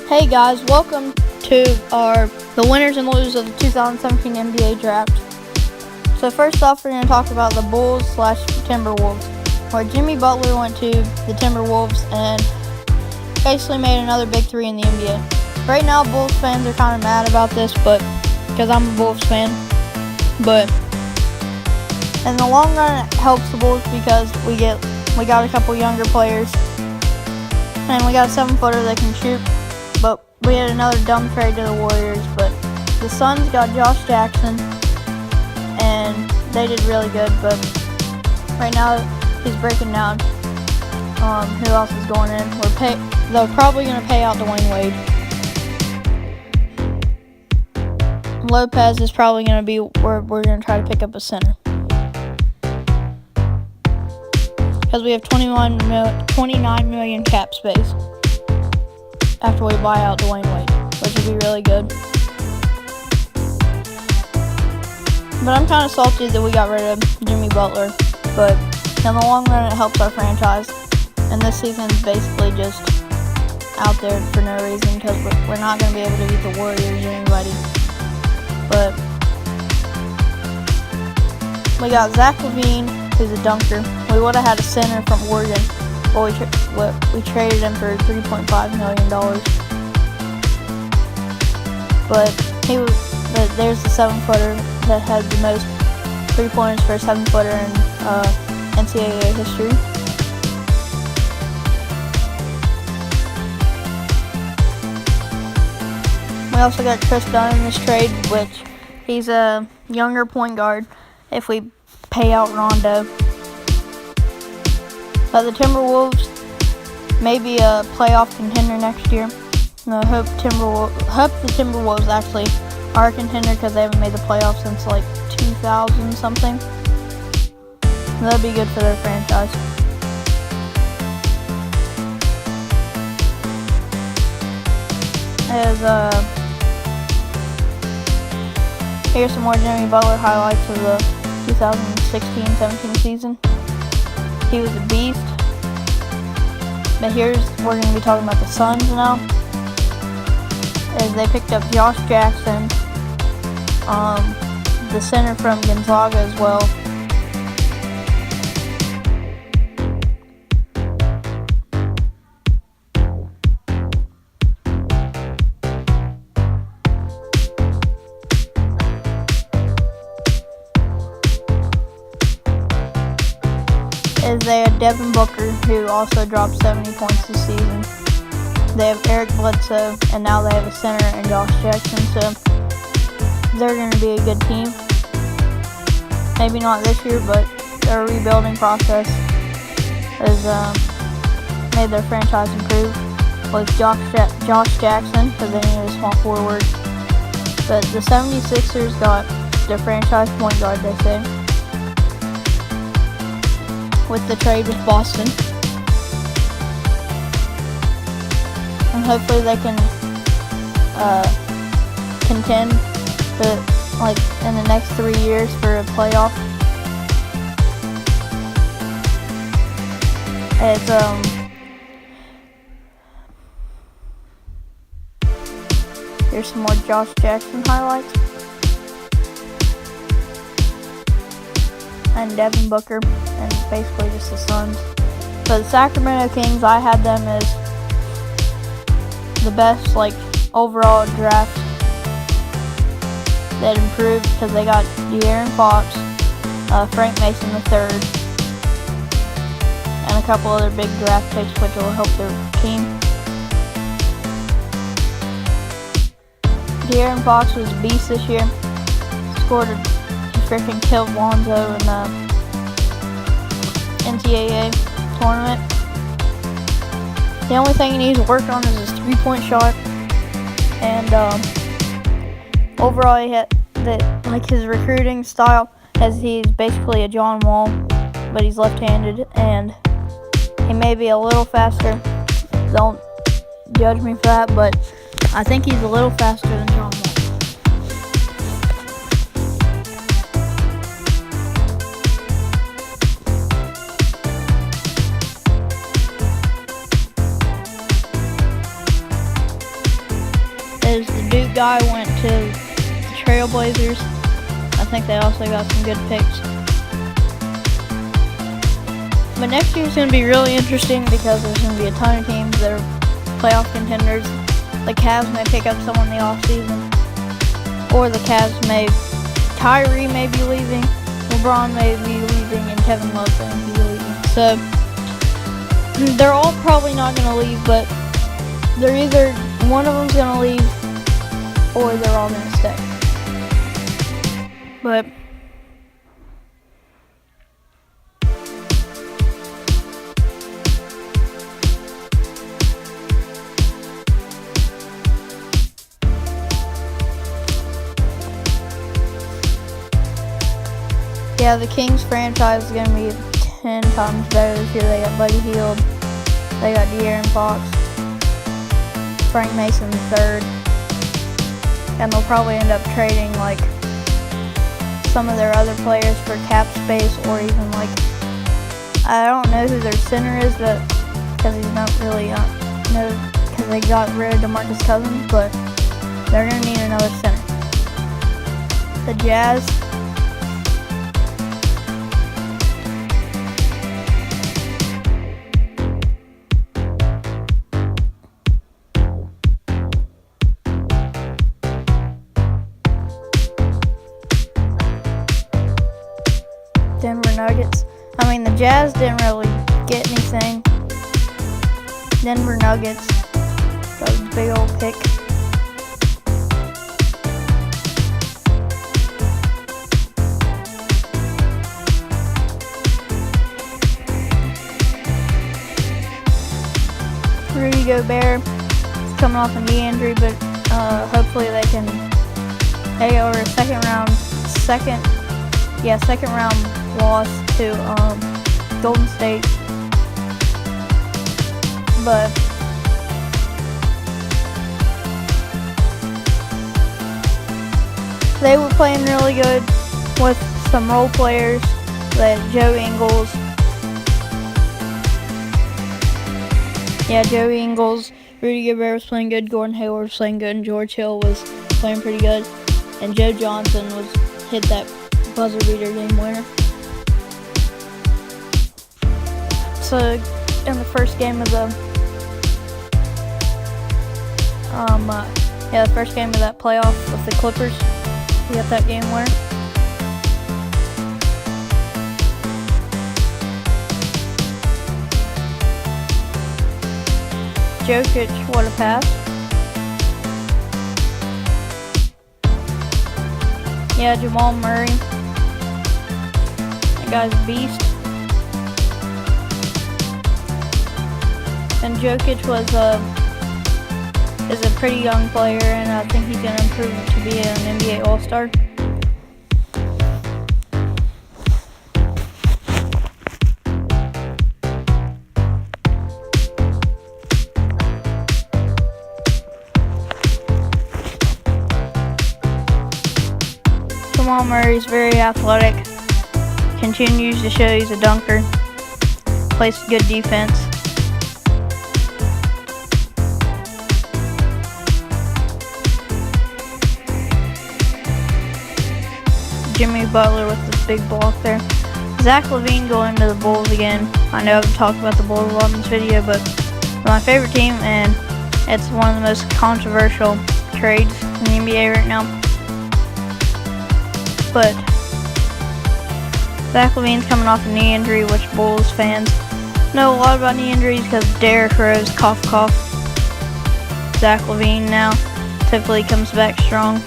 Hey guys, welcome to the winners and losers of the 2017 NBA Draft. So first off, we're going to talk about the Bulls/Timberwolves, where Jimmy Butler went to the Timberwolves and basically made another big three in the NBA. Right now, Bulls fans are kind of mad about this, but because I'm a Bulls fan, but in the long run, it helps the Bulls because we got a couple younger players, and we got a 7-footer that can shoot. But we had another dumb trade to the Warriors. But the Suns got Josh Jackson, and they did really good. But right now he's breaking down. Who else is going in? They're probably going to pay out Dwayne Wade. Lopez is probably going to be where we're going to try to pick up a center. Because we have $29 million cap space after we buy out Dwayne Wade, which would be really good. But I'm kind of salty that we got rid of Jimmy Butler, but in the long run it helps our franchise, and this season's basically just out there for no reason because we're not going to be able to beat the Warriors or anybody. But we got Zach LaVine, who's a dunker. We would have had a center from Oregon, but we traded him for $3.5 million. But there's the 7-footer that had the most 3-pointers for a 7-footer in NCAA history. We also got Chris Dunn in this trade, which he's a younger point guard if we pay out Rondo. But the Timberwolves may be a playoff contender next year. And I hope the Timberwolves actually are a contender because they haven't made the playoffs since like 2000 something. And that'd be good for their franchise. Here's some more Jimmy Butler highlights of the 2016-17 season. He was a beast. But we're going to be talking about the Suns now. As they picked up Josh Jackson, the center from Gonzaga as well. They had Devin Booker, who also dropped 70 points this season. They have Eric Bledsoe, and now they have a center and Josh Jackson, so they're going to be a good team. Maybe not this year, but their rebuilding process has made their franchise improve with Josh Jackson, because they needed a small forward. But the 76ers got their franchise point guard, they say, with the trade with Boston. And hopefully they can contend in the next 3 years for a playoff. Here's some more Josh Jackson highlights. And Devin Booker, and basically just the Suns. But the Sacramento Kings, I had them as the best overall draft that improved because they got De'Aaron Fox, Frank Mason III, and a couple other big draft picks which will help their team. De'Aaron Fox was a beast this year. He freaking killed Lonzo in the NCAA tournament. The only thing he needs to work on is his 3-point shot. And overall, his recruiting style, as he's basically a John Wall, but he's left-handed, and he may be a little faster. Don't judge me for that, but I think he's a little faster than John Wall. is the Duke guy went to the Trailblazers. I think they also got some good picks. But next year is going to be really interesting because there's going to be a ton of teams that are playoff contenders. The Cavs may pick up someone in the offseason, or the Cavs Kyrie may be leaving, LeBron may be leaving, and Kevin Love may be leaving. So they're all probably not going to leave, but they're either one of them's going to leave or they're all going to stay. But yeah, the Kings franchise is going to be 10 times better this year. They got Buddy Hield, they got De'Aaron Fox, Frank Mason III, and they'll probably end up trading like some of their other players for cap space, or even like, I don't know who their center is, but because he's not really because they got rid of DeMarcus Cousins, but they're going to need another center. The Jazz, Denver Nuggets. I mean, the Jazz didn't really get anything. Denver Nuggets, that was a big old pick. Rudy Gobert is coming off a knee injury, but hopefully they go over a second round loss to Golden State. But they were playing really good with some role players, that Joe Ingles. Joe Ingles, Rudy Gobert was playing good, Gordon Hayward was playing good, and George Hill was playing pretty good. And Joe Johnson hit that buzzer beater game winner. So in the first game of the that playoff with the Clippers, he got that game winner. Jokic, what a pass. Jamal Murray, that guy's a beast. And Jokic is a pretty young player, and I think he's going to improve to be an NBA All-Star. Jamal Murray's very athletic, continues to show he's a dunker, plays good defense. Jimmy Butler with the big block there. Zach LaVine going to the Bulls again. I know I've talked about the Bulls a lot in this video, but they're my favorite team, and it's one of the most controversial trades in the NBA right now. But Zach LaVine's coming off a knee injury, which Bulls fans know a lot about knee injuries because Derrick Rose, cough cough. Zach LaVine now typically comes back strong.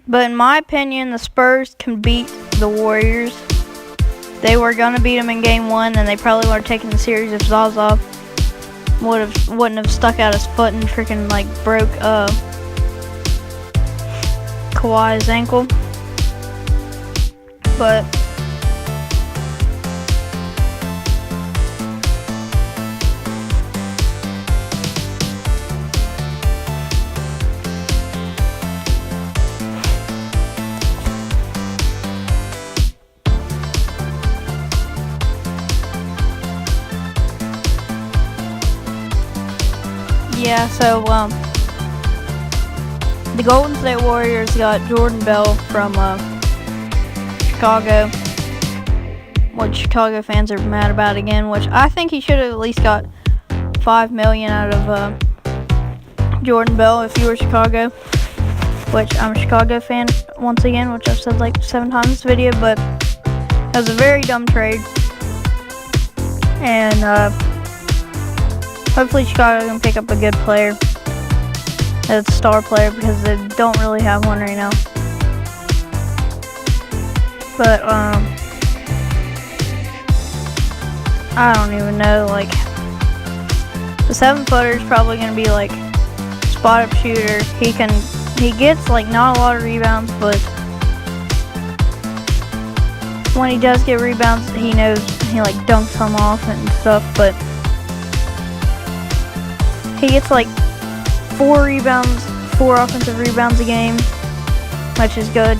But in my opinion, the Spurs can beat the Warriors. They were going to beat them in game one, and they probably would have taken the series if Zaza wouldn't have stuck out his foot and freaking broke Kawhi's ankle. But Yeah, so the Golden State Warriors got Jordan Bell from Chicago, which Chicago fans are mad about again, which I think he should have at least got $5 million out of Jordan Bell if you were Chicago, which I'm a Chicago fan once again, which I've said like 7 times in this video, but it was a very dumb trade, and hopefully Chicago can pick up a good player as a star player, because they don't really have one right now. But I don't even know, like, the 7-footer is probably going to be like spot-up shooter. He gets like not a lot of rebounds, but when he does get rebounds, he knows he like dunks them off and stuff. But he gets like 4 rebounds, 4 offensive rebounds a game, which is good.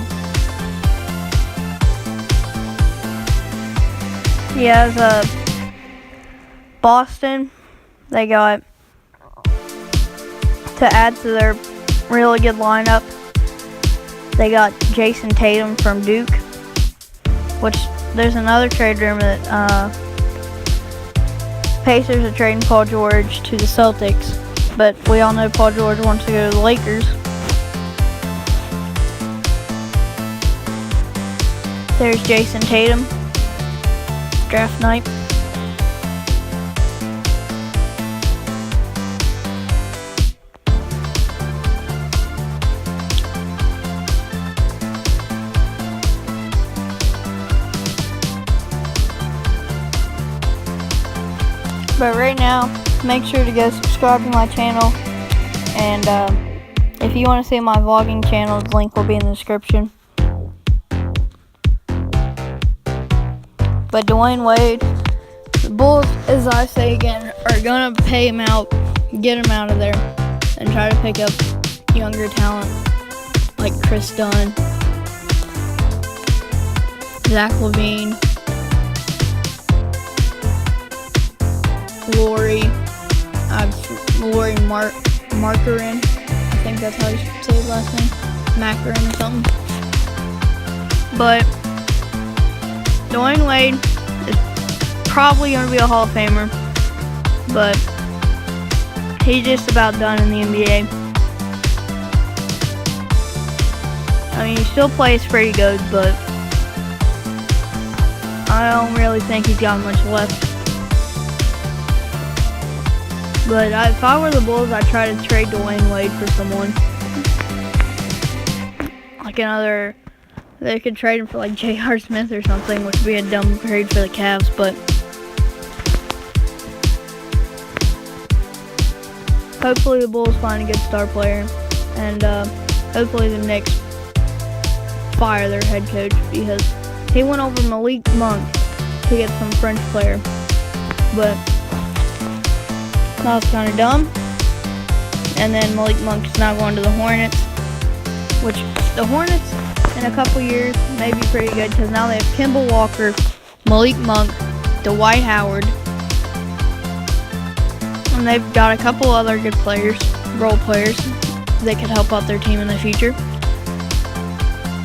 He has Boston. They got, to add to their really good lineup, they got Jason Tatum from Duke, which there's another trade rumor that Pacers are trading Paul George to the Celtics, but we all know Paul George wants to go to the Lakers. There's Jason Tatum, draft night. But right now, make sure to go subscribe to my channel, and if you want to see my vlogging channel, the link will be in the description. But Dwayne Wade, the Bulls, as I say again, are going to pay him out, get him out of there, and try to pick up younger talent like Chris Dunn, Zach LaVine, Lauri Markkanen, I think that's how you should say his last name, Markkanen or something. But Dwayne Wade is probably going to be a Hall of Famer, but he's just about done in the NBA. I mean, he still plays pretty good, but I don't really think he's got much left. But if I were the Bulls, I'd try to trade Dwayne Wade for someone. Like another, they could trade him for like J.R. Smith or something, which would be a dumb trade for the Cavs, but hopefully the Bulls find a good star player, and hopefully the Knicks fire their head coach, because he went over Malik Monk to get some French player, but that was kind of dumb. And then Malik Monk's now going to the Hornets, which the Hornets in a couple years may be pretty good, because now they have Kemba Walker, Malik Monk, Dwight Howard, and they've got a couple other good players, role players, that could help out their team in the future.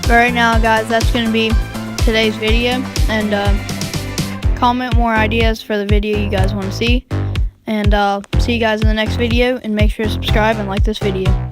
But right now, guys, that's going to be today's video, and comment more ideas for the video you guys want to see. And I'll see you guys in the next video, and make sure to subscribe and like this video.